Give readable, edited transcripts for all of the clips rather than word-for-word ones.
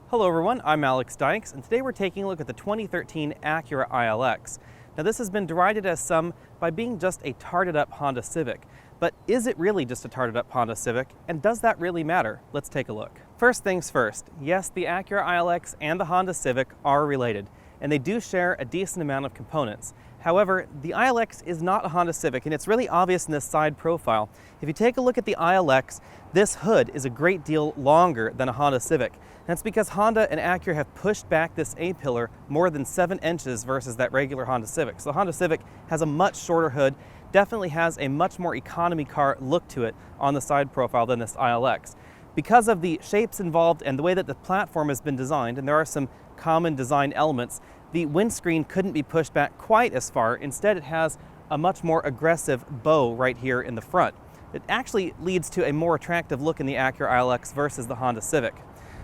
Hello everyone, I'm Alex Dykes, and today we're taking a look at the 2013 Acura ILX. Now this has been derided as some by being just a tarted up Honda Civic. But is it really just a tarted up Honda Civic, and does that really matter? Let's take a look. First things first, yes, the Acura ILX and the Honda Civic are related, and they do share a decent amount of components. However, the ILX is not a Honda Civic, and it's really obvious in this side profile. If you take a look at the ILX, this hood is a great deal longer than a Honda Civic. That's because Honda and Acura have pushed back this A-pillar more than 7 inches versus that regular Honda Civic. So the Honda Civic has a much shorter hood, definitely has a much more economy car look to it on the side profile than this ILX. Because of the shapes involved and the way that the platform has been designed, and there are some common design elements, the windscreen couldn't be pushed back quite as far. Instead, it has a much more aggressive bow right here in the front. It actually leads to a more attractive look in the Acura ILX versus the Honda Civic.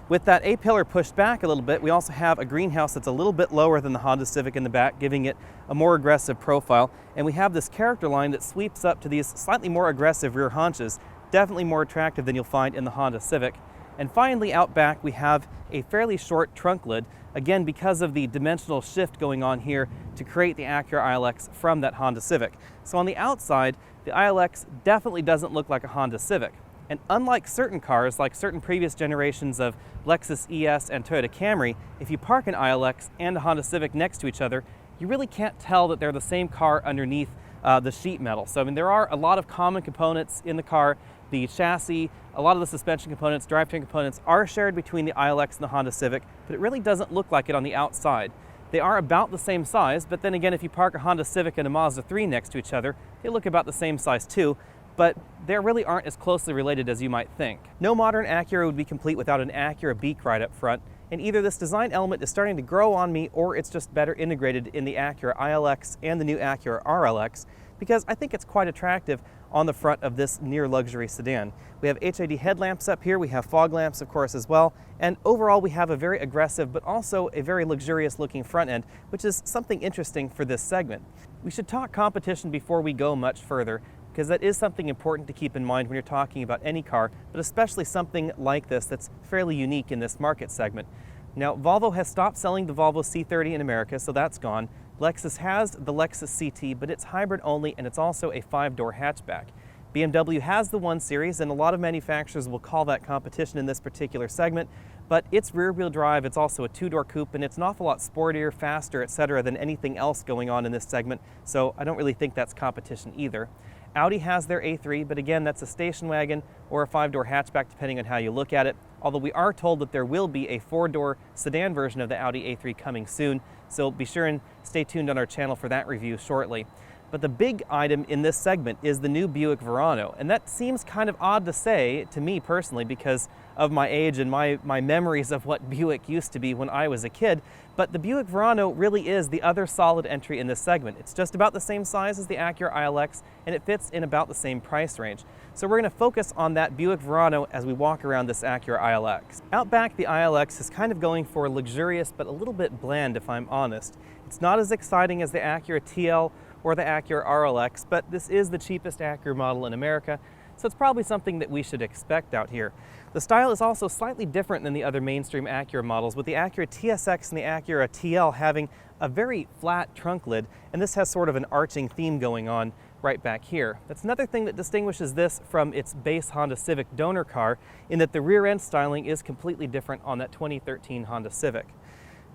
With that A-pillar pushed back a little bit, we also have a greenhouse that's a little bit lower than the Honda Civic in the back, giving it a more aggressive profile. And we have this character line that sweeps up to these slightly more aggressive rear haunches, definitely more attractive than you'll find in the Honda Civic. And finally, out back, we have a fairly short trunk lid, again because of the dimensional shift going on here to create the Acura ILX from that Honda Civic. So on the outside, the ILX definitely doesn't look like a Honda Civic. And unlike certain cars, like certain previous generations of Lexus ES and Toyota Camry, if you park an ILX and a Honda Civic next to each other, you really can't tell that they're the same car underneath the sheet metal. So I mean, there are a lot of common components in the car. The chassis, a lot of the suspension components, drivetrain components are shared between the ILX and the Honda Civic, but it really doesn't look like it on the outside. They are about the same size, but then again, if you park a Honda Civic and a Mazda 3 next to each other, they look about the same size too, but they really aren't as closely related as you might think. No modern Acura would be complete without an Acura beak right up front, and either this design element is starting to grow on me or it's just better integrated in the Acura ILX and the new Acura RLX, because I think it's quite attractive on the front of this near luxury sedan. We have HID headlamps up here, we have fog lamps of course as well, and overall we have a very aggressive but also a very luxurious looking front end, which is something interesting for this segment. We should talk competition before we go much further, because that is something important to keep in mind when you're talking about any car, but especially something like this that's fairly unique in this market segment. Now, Volvo has stopped selling the Volvo C30 in America, so that's gone. Lexus has the Lexus CT, but it's hybrid only, and it's also a 5-door hatchback. BMW has the 1 Series, and a lot of manufacturers will call that competition in this particular segment, but it's rear-wheel drive, it's also a 2-door coupe, and it's an awful lot sportier, faster, etc. than anything else going on in this segment, so I don't really think that's competition either. Audi has their A3, but again, that's a station wagon or a 5-door hatchback depending on how you look at it, although we are told that there will be a 4-door sedan version of the Audi A3 coming soon, so be sure and stay tuned on our channel for that review shortly. But the big item in this segment is the new Buick Verano, and that seems kind of odd to say to me personally because of my age and my memories of what Buick used to be when I was a kid, but the Buick Verano really is the other solid entry in this segment. It's just about the same size as the Acura ILX, and it fits in about the same price range. So we're going to focus on that Buick Verano as we walk around this Acura ILX. Out back, the ILX is kind of going for luxurious but a little bit bland if I'm honest. It's not as exciting as the Acura TL or the Acura RLX, but this is the cheapest Acura model in America, so it's probably something that we should expect out here. The style is also slightly different than the other mainstream Acura models, with the Acura TSX and the Acura TL having a very flat trunk lid, and this has sort of an arching theme going on right back here. That's another thing that distinguishes this from its base Honda Civic donor car, in that the rear end styling is completely different on that 2013 Honda Civic.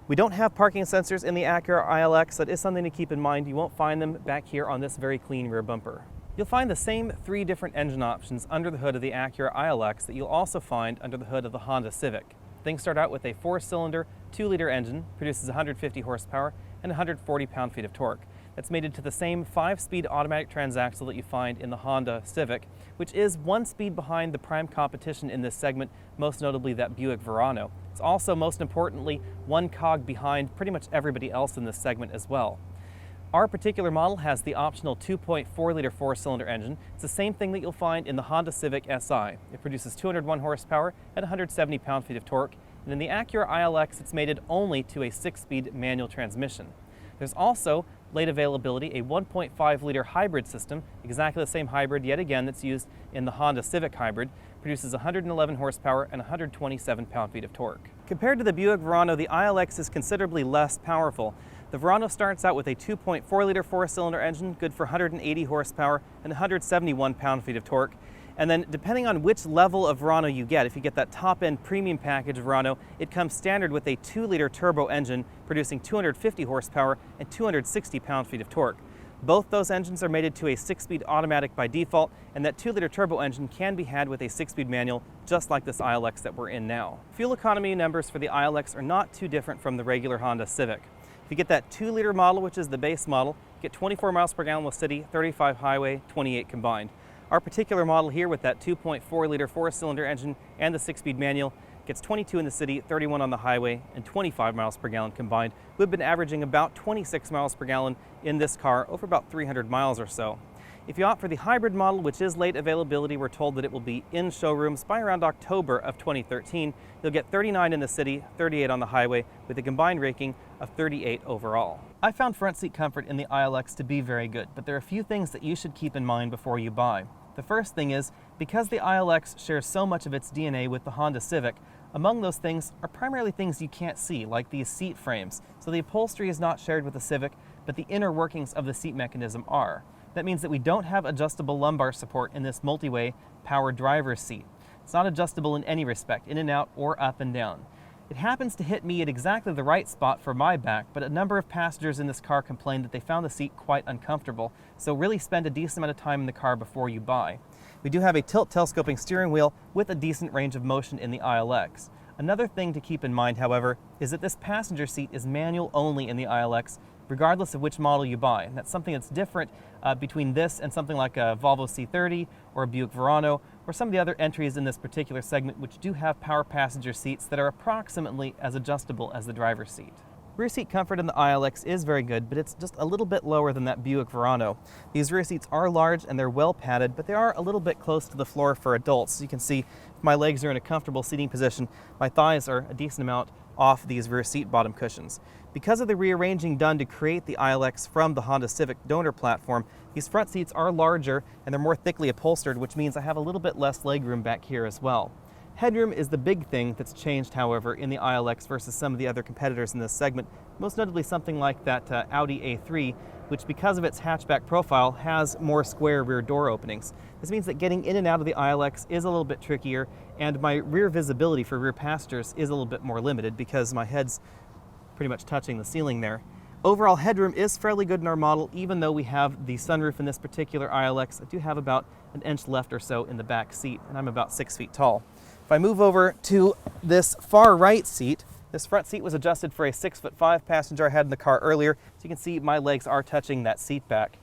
We don't have parking sensors in the Acura ILX. That is something to keep in mind. You won't find them back here on this very clean rear bumper. You'll find the same 3 different engine options under the hood of the Acura ILX that you'll also find under the hood of the Honda Civic. Things start out with a 4-cylinder, 2-liter engine, produces 150 horsepower and 140 pound-feet of torque. That's mated to the same 5-speed automatic transaxle that you find in the Honda Civic, which is 1 speed behind the prime competition in this segment, most notably that Buick Verano. It's also, most importantly, 1 cog behind pretty much everybody else in this segment as well. Our particular model has the optional 2.4-liter 4-cylinder engine. It's the same thing that you'll find in the Honda Civic Si. It produces 201 horsepower and 170 pound-feet of torque, and in the Acura ILX it's mated only to a 6-speed manual transmission. There's also late availability, a 1.5-liter hybrid system, exactly the same hybrid yet again that's used in the Honda Civic Hybrid, produces 111 horsepower and 127 pound-feet of torque. Compared to the Buick Verano, the ILX is considerably less powerful. The Verano starts out with a 2.4-liter four-cylinder engine, good for 180 horsepower and 171 pound-feet of torque. And then depending on which level of Verano you get, if you get that top-end premium package Verano, it comes standard with a 2-liter turbo engine producing 250 horsepower and 260 pound-feet of torque. Both those engines are mated to a 6-speed automatic by default, and that 2-liter turbo engine can be had with a 6-speed manual, just like this ILX that we're in now. Fuel economy numbers for the ILX are not too different from the regular Honda Civic. If you get that 2-liter model, which is the base model, you get 24 miles per gallon with city, 35 highway, 28 combined. Our particular model here with that 2.4-liter four-cylinder engine and the 6-speed manual gets 22 in the city, 31 on the highway, and 25 miles per gallon combined. We've been averaging about 26 miles per gallon in this car over about 300 miles or so. If you opt for the hybrid model, which is late availability, we're told that it will be in showrooms by around October of 2013. You'll get 39 in the city, 38 on the highway, with a combined rating of 38 overall. I found front seat comfort in the ILX to be very good, but there are a few things that you should keep in mind before you buy. The first thing is, because the ILX shares so much of its DNA with the Honda Civic, among those things are primarily things you can't see, like these seat frames. So the upholstery is not shared with the Civic, but the inner workings of the seat mechanism are. That means that we don't have adjustable lumbar support in this multi-way power driver's seat. It's not adjustable in any respect, in and out or up and down. It happens to hit me at exactly the right spot for my back, but a number of passengers in this car complained that they found the seat quite uncomfortable, so really spend a decent amount of time in the car before you buy. We do have a tilt telescoping steering wheel with a decent range of motion in the ILX. Another thing to keep in mind, however, is that this passenger seat is manual only in the ILX, regardless of which model you buy. And that's something that's different between this and something like a Volvo C30 or a Buick Verano, or some of the other entries in this particular segment which do have power passenger seats that are approximately as adjustable as the driver's seat. Rear seat comfort in the ILX is very good, but it's just a little bit lower than that Buick Verano. These rear seats are large and they're well padded, but they are a little bit close to the floor for adults. As you can see, if my legs are in a comfortable seating position, my thighs are a decent amount off these rear seat bottom cushions. Because of the rearranging done to create the ILX from the Honda Civic donor platform, these front seats are larger and they're more thickly upholstered, which means I have a little bit less legroom back here as well. Headroom is the big thing that's changed, however, in the ILX versus some of the other competitors in this segment, most notably something like that Audi A3, which because of its hatchback profile has more square rear door openings. This means that getting in and out of the ILX is a little bit trickier, and my rear visibility for rear passengers is a little bit more limited because my head's pretty much touching the ceiling there. Overall headroom is fairly good in our model, even though we have the sunroof in this particular ILX. I do have about an inch left or so in the back seat, and I'm about 6 feet tall. If I move over to this far right seat, this front seat was adjusted for a 6'5" passenger I had in the car earlier. So you can see my legs are touching that seat back.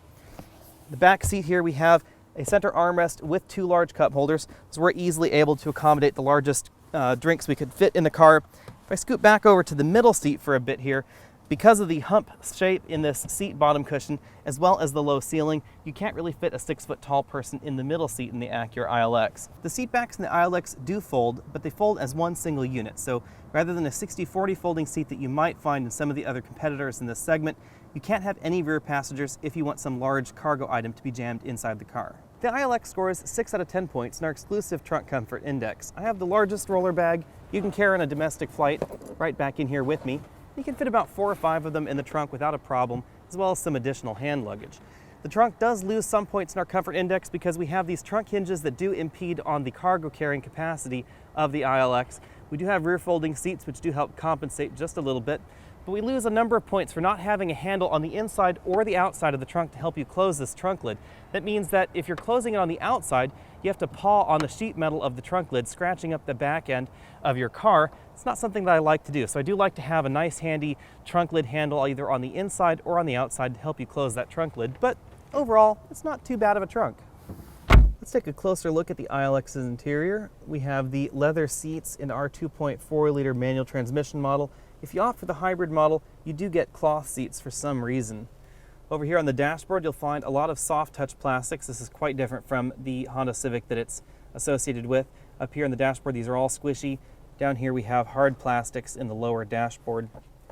The back seat here we have a center armrest with 2 large cup holders, so we're easily able to accommodate the largest drinks we could fit in the car. If I scoot back over to the middle seat for a bit here, because of the hump shape in this seat bottom cushion, as well as the low ceiling, you can't really fit a 6-foot-tall person in the middle seat in the Acura ILX. The seat backs in the ILX do fold, but they fold as one single unit. So rather than a 60-40 folding seat that you might find in some of the other competitors in this segment, you can't have any rear passengers if you want some large cargo item to be jammed inside the car. The ILX scores 6 out of 10 points in our exclusive Trunk Comfort Index. I have the largest roller bag you can carry on a domestic flight right back in here with me. You can fit about 4 or 5 of them in the trunk without a problem, as well as some additional hand luggage. The trunk does lose some points in our comfort index because we have these trunk hinges that do impede on the cargo carrying capacity of the ILX. We do have rear folding seats which do help compensate just a little bit, but we lose a number of points for not having a handle on the inside or the outside of the trunk to help you close this trunk lid. That means that if you're closing it on the outside, you have to paw on the sheet metal of the trunk lid, scratching up the back end of your car. It's not something that I like to do, so I do like to have a nice handy trunk lid handle either on the inside or on the outside to help you close that trunk lid, but overall, it's not too bad of a trunk. Let's take a closer look at the ILX's interior. We have the leather seats in our 2.4-liter manual transmission model. If you opt for the hybrid model, you do get cloth seats for some reason. Over here on the dashboard, you'll find a lot of soft touch plastics. This is quite different from the Honda Civic that it's associated with. Up here on the dashboard, these are all squishy. Down here we have hard plastics in the lower dashboard.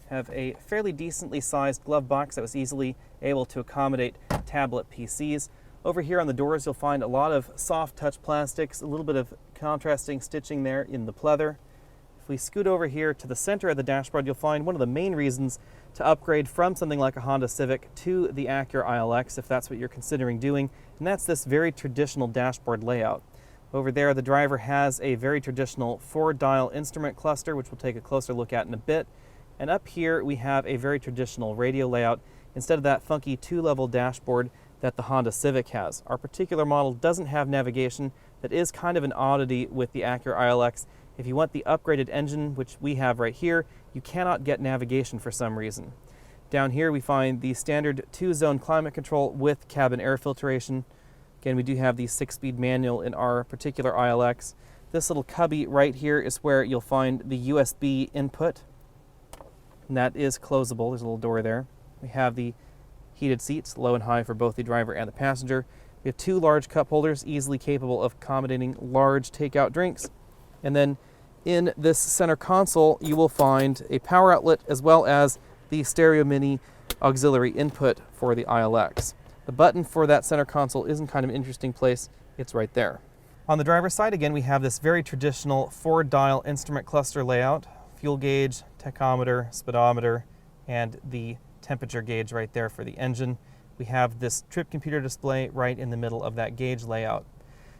Have a fairly decently sized glove box that was easily able to accommodate tablet PCs. Over here on the doors, you'll find a lot of soft touch plastics, a little bit of contrasting stitching there in the pleather. If we scoot over here to the center of the dashboard, you'll find one of the main reasons to upgrade from something like a Honda Civic to the Acura ILX, if that's what you're considering doing, and that's this very traditional dashboard layout. Over there, the driver has a very traditional 4-dial instrument cluster, which we'll take a closer look at in a bit. And up here, we have a very traditional radio layout instead of that funky 2-level dashboard that the Honda Civic has. Our particular model doesn't have navigation. That is kind of an oddity with the Acura ILX. If you want the upgraded engine, which we have right here, you cannot get navigation for some reason. Down here we find the standard 2-zone climate control with cabin air filtration. Again, we do have the 6-speed manual in our particular ILX. This little cubby right here is where you'll find the USB input, and that is closable. There's a little door there. We have the heated seats, low and high for both the driver and the passenger. We have 2 large cup holders, easily capable of accommodating large takeout drinks. And then in this center console, you will find a power outlet as well as the stereo mini auxiliary input for the ILX. The button for that center console is in kind of an interesting place. It's right there. On the driver's side, again, we have this very traditional 4-dial instrument cluster layout, fuel gauge, tachometer, speedometer, and the temperature gauge right there for the engine. We have this trip computer display right in the middle of that gauge layout.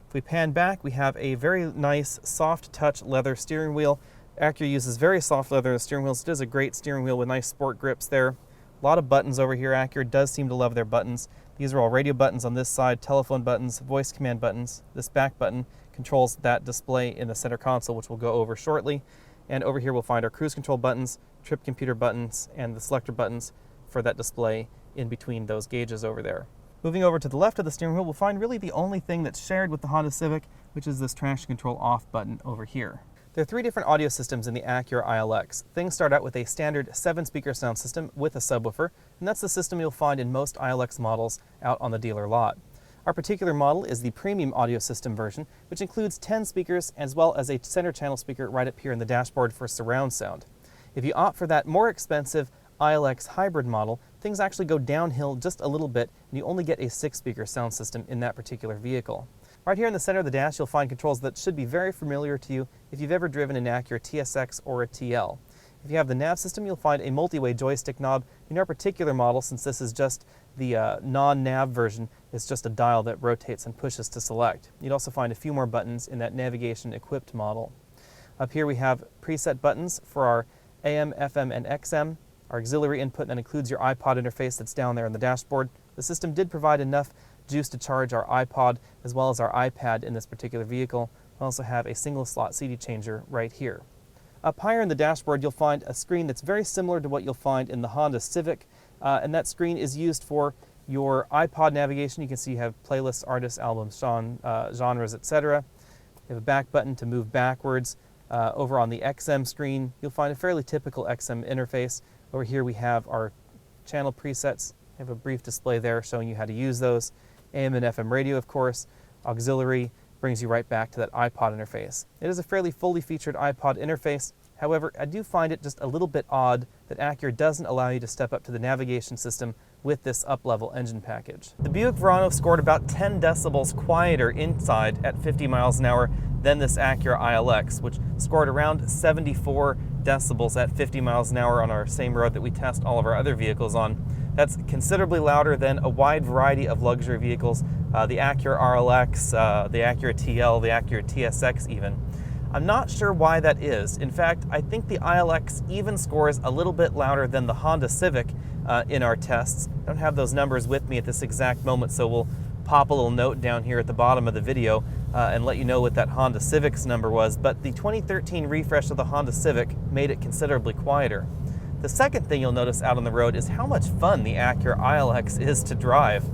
If we pan back, we have a very nice soft touch leather steering wheel. Acura uses very soft leather steering wheels. It is a great steering wheel with nice sport grips there. A lot of buttons over here. Acura does seem to love their buttons. These are all radio buttons on this side, telephone buttons, voice command buttons. This back button controls that display in the center console, which we'll go over shortly. And over here we'll find our cruise control buttons, trip computer buttons, and the selector buttons for that display in between those gauges over there. Moving over to the left of the steering wheel, we'll find really the only thing that's shared with the Honda Civic, which is this traction control off button over here. There are 3 different audio systems in the Acura ILX. Things start out with a standard 7-speaker sound system with a subwoofer, and that's the system you'll find in most ILX models out on the dealer lot. Our particular model is the premium audio system version, which includes 10 speakers as well as a center channel speaker right up here in the dashboard for surround sound. If you opt for that more expensive ILX hybrid model, things actually go downhill just a little bit, and you only get a 6-speaker sound system in that particular vehicle. Right here in the center of the dash, you'll find controls that should be very familiar to you if you've ever driven an Acura TSX or a TL. If you have the nav system, you'll find a multi-way joystick knob. In our particular model, since this is just the non-nav version, it's just a dial that rotates and pushes to select. You'd also find a few more buttons in that navigation-equipped model. Up here we have preset buttons for our AM, FM, and XM. Our auxiliary input that includes your Ipod interface that's down there on the dashboard. The system did provide enough juice to charge our iPod as well as our iPad in this particular vehicle. We also have a single slot CD changer right here. Up higher in the dashboard, you'll find a screen that's very similar to what you'll find in the Honda Civic, and that screen is used for your iPod navigation. You can see you have playlists, artists, albums, genres, etc. You have a back button to move backwards. Over on the XM screen, you'll find a fairly typical XM interface. Over here we have our channel presets. I have a brief display there showing you how to use those. AM and FM radio, of course. Auxiliary brings you right back to that iPod interface. It is a fairly fully featured iPod interface. However, I do find it just a little bit odd that Acura doesn't allow you to step up to the navigation system with this up-level engine package. The Buick Verano scored about 10 decibels quieter inside at 50 miles an hour than this Acura ILX, which scored around 74 decibels at 50 miles an hour on our same road that we test all of our other vehicles on. That's considerably louder than a wide variety of luxury vehicles, the Acura RLX, the Acura TL, the Acura TSX even. I'm not sure why that is. In fact, I think the ILX even scores a little bit louder than the Honda Civic in our tests. I don't have those numbers with me at this exact moment, so we'll pop a little note down here at the bottom of the video and let you know what that Honda Civic's number was, but the 2013 refresh of the Honda Civic made it considerably quieter. The second thing you'll notice out on the road is how much fun the Acura ILX is to drive.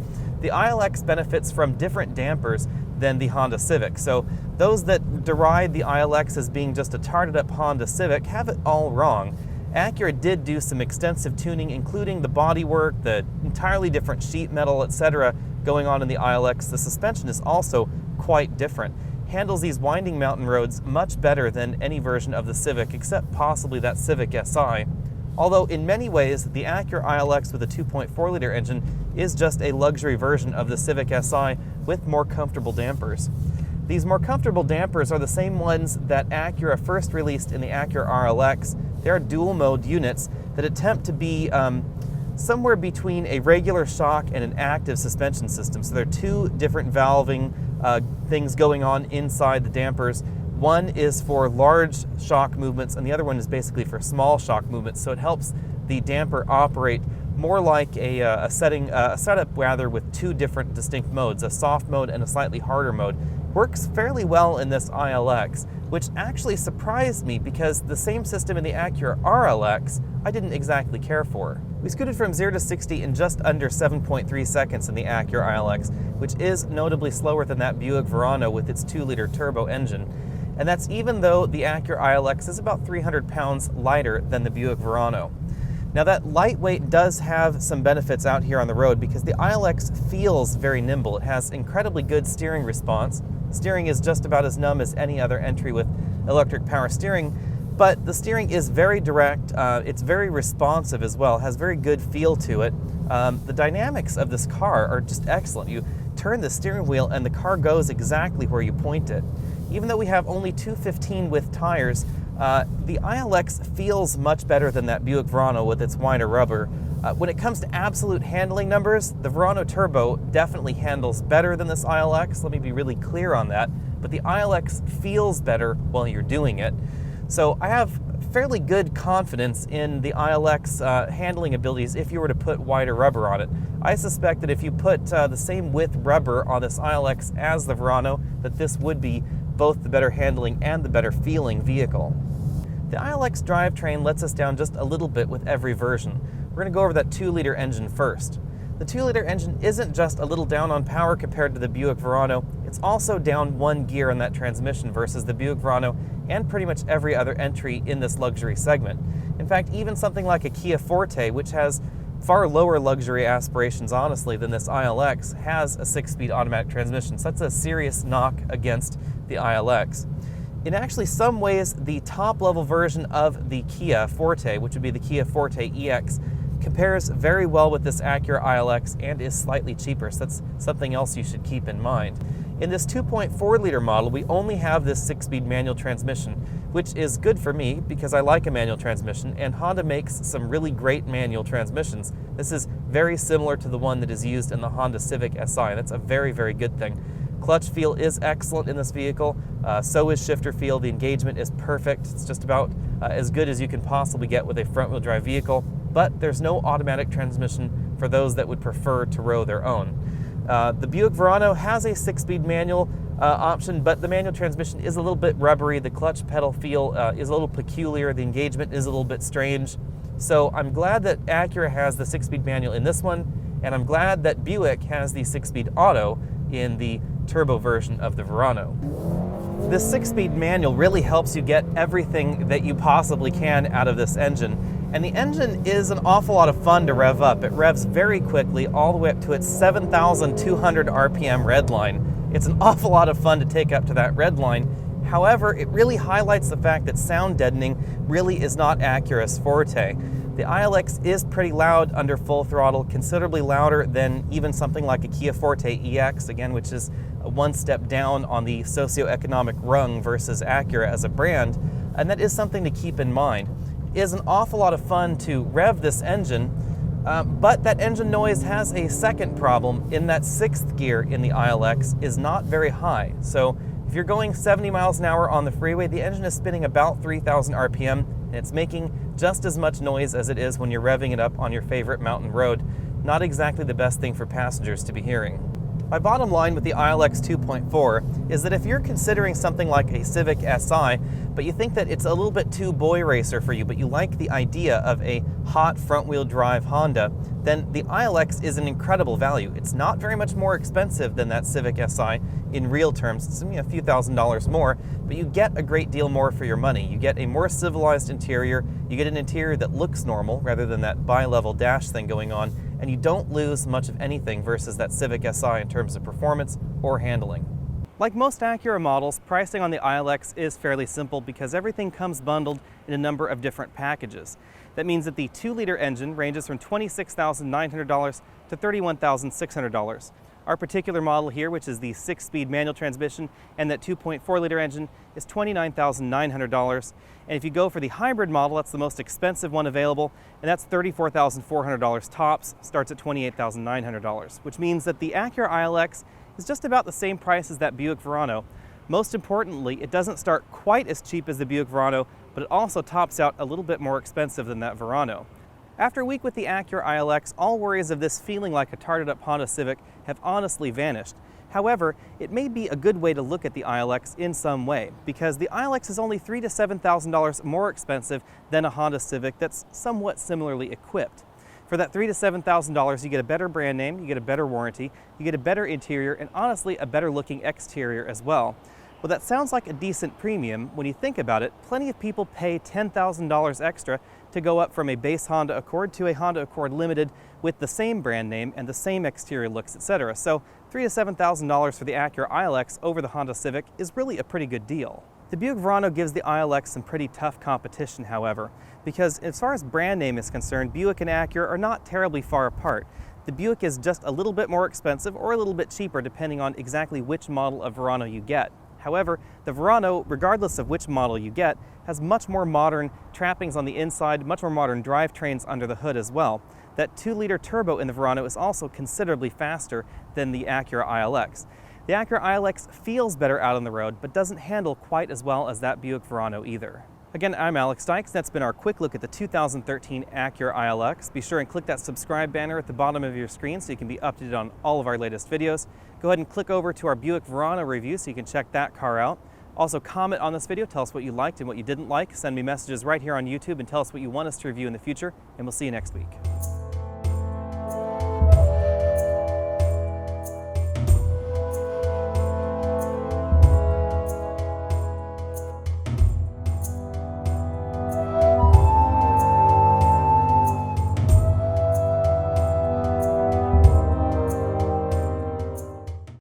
The ILX benefits from different dampers than the Honda Civic, so those that deride the ILX as being just a tarted-up Honda Civic have it all wrong. Acura did do some extensive tuning, including the bodywork, the entirely different sheet metal, etc. going on in the ILX. The suspension is also quite different. Handles these winding mountain roads much better than any version of the Civic, except possibly that Civic Si. Although in many ways, the Acura ILX with a 2.4-liter engine is just a luxury version of the Civic Si with more comfortable dampers. These more comfortable dampers are the same ones that Acura first released in the Acura RLX. They are dual mode units that attempt to be somewhere between a regular shock and an active suspension system. So there are two different valving things going on inside the dampers. One is for large shock movements and the other one is basically for small shock movements. So it helps the damper operate more like a setup rather with two different distinct modes, a soft mode and a slightly harder mode. Works fairly well in this ILX, which actually surprised me because the same system in the Acura RLX I didn't exactly care for. We scooted from 0 to 60 in just under 7.3 seconds in the Acura ILX, which is notably slower than that Buick Verano with its 2-liter turbo engine. And that's even though the Acura ILX is about 300 pounds lighter than the Buick Verano. Now that lightweight does have some benefits out here on the road because the ILX feels very nimble. It has incredibly good steering response. Steering is just about as numb as any other entry with electric power steering, but the steering is very direct. It's very responsive as well, has very good feel to it. The dynamics of this car are just excellent. You turn the steering wheel and the car goes exactly where you point it. Even though we have only 215 width tires, the ILX feels much better than that Buick Verano with its wider rubber. When it comes to absolute handling numbers, the Verano Turbo definitely handles better than this ILX. Let me be really clear on that. But the ILX feels better while you're doing it. So I have fairly good confidence in the ILX handling abilities if you were to put wider rubber on it. I suspect that if you put the same width rubber on this ILX as the Verano, that this would be both the better handling and the better feeling vehicle. The ILX drivetrain lets us down just a little bit with every version. We're going to go over that 2-liter engine first. The 2-liter engine isn't just a little down on power compared to the Buick Verano, it's also down 1 gear on that transmission versus the Buick Verano and pretty much every other entry in this luxury segment. In fact, even something like a Kia Forte, which has far lower luxury aspirations, honestly, than this ILX, has a 6-speed automatic transmission. So that's a serious knock against the ILX. In actually some ways, the top-level version of the Kia Forte, which would be the Kia Forte EX, compares very well with this Acura ILX and is slightly cheaper, so that's something else you should keep in mind. In this 2.4-liter model, we only have this 6-speed manual transmission, which is good for me because I like a manual transmission, and Honda makes some really great manual transmissions. This is very similar to the one that is used in the Honda Civic Si, and that's a very, very good thing. Clutch feel is excellent in this vehicle, so is shifter feel. The engagement is perfect. It's just about as good as you can possibly get with a front-wheel drive vehicle, but there's no automatic transmission for those that would prefer to row their own. The Buick Verano has a 6-speed manual option, but the manual transmission is a little bit rubbery. The clutch pedal feel is a little peculiar. The engagement is a little bit strange. So I'm glad that Acura has the 6-speed manual in this one, and I'm glad that Buick has the 6-speed auto in the turbo version of the Verano. This 6-speed manual really helps you get everything that you possibly can out of this engine. And the engine is an awful lot of fun to rev up. It revs very quickly all the way up to its 7,200 RPM red line. It's an awful lot of fun to take up to that red line. However, it really highlights the fact that sound deadening really is not Acura's forte. The ILX is pretty loud under full throttle, considerably louder than even something like a Kia Forte EX, again, which is one step down on the socioeconomic rung versus Acura as a brand, and that is something to keep in mind. It is an awful lot of fun to rev this engine, but that engine noise has a second problem in that 6th gear in the ILX is not very high. So if you're going 70 miles an hour on the freeway, the engine is spinning about 3,000 RPM, and it's making just as much noise as it is when you're revving it up on your favorite mountain road. Not exactly the best thing for passengers to be hearing. My bottom line with the ILX 2.4 is that if you're considering something like a Civic Si, but you think that it's a little bit too boy racer for you, but you like the idea of a hot front-wheel drive Honda, then the ILX is an incredible value. It's not very much more expensive than that Civic Si in real terms. It's a few $1,000s more, but you get a great deal more for your money. You get a more civilized interior, you get an interior that looks normal rather than that bi-level dash thing going on, and you don't lose much of anything versus that Civic Si in terms of performance or handling. Like most Acura models, pricing on the ILX is fairly simple because everything comes bundled in a number of different packages. That means that the 2-liter engine ranges from $26,900 to $31,600. Our particular model here, which is the 6-speed manual transmission and that 2.4-liter engine, is $29,900. And if you go for the hybrid model, that's the most expensive one available, and that's $34,400 tops, starts at $28,900, which means that the Acura ILX is just about the same price as that Buick Verano. Most importantly, it doesn't start quite as cheap as the Buick Verano, but it also tops out a little bit more expensive than that Verano. After a week with the Acura ILX, all worries of this feeling like a tarted-up Honda Civic have honestly vanished. However, it may be a good way to look at the ILX in some way, because the ILX is only $3,000 to $7,000 more expensive than a Honda Civic that's somewhat similarly equipped. For that $3,000 to $7,000, you get a better brand name, you get a better warranty, you get a better interior, and honestly, a better looking exterior as well. Well, that sounds like a decent premium. When you think about it, plenty of people pay $10,000 extra to go up from a base Honda Accord to a Honda Accord Limited with the same brand name and the same exterior looks, etc. So $3,000 to $7,000 for the Acura ILX over the Honda Civic is really a pretty good deal. The Buick Verano gives the ILX some pretty tough competition, however, because as far as brand name is concerned, Buick and Acura are not terribly far apart. The Buick is just a little bit more expensive or a little bit cheaper depending on exactly which model of Verano you get. However, the Verano, regardless of which model you get, has much more modern trappings on the inside, much more modern drivetrains under the hood as well. That 2-liter turbo in the Verano is also considerably faster than the Acura ILX. The Acura ILX feels better out on the road, but doesn't handle quite as well as that Buick Verano either. Again, I'm Alex Dykes. That's been our quick look at the 2013 Acura ILX. Be sure and click that subscribe banner at the bottom of your screen so you can be updated on all of our latest videos. Go ahead and click over to our Buick Verano review so you can check that car out. Also, comment on this video, tell us what you liked and what you didn't like. Send me messages right here on YouTube and tell us what you want us to review in the future, and we'll see you next week.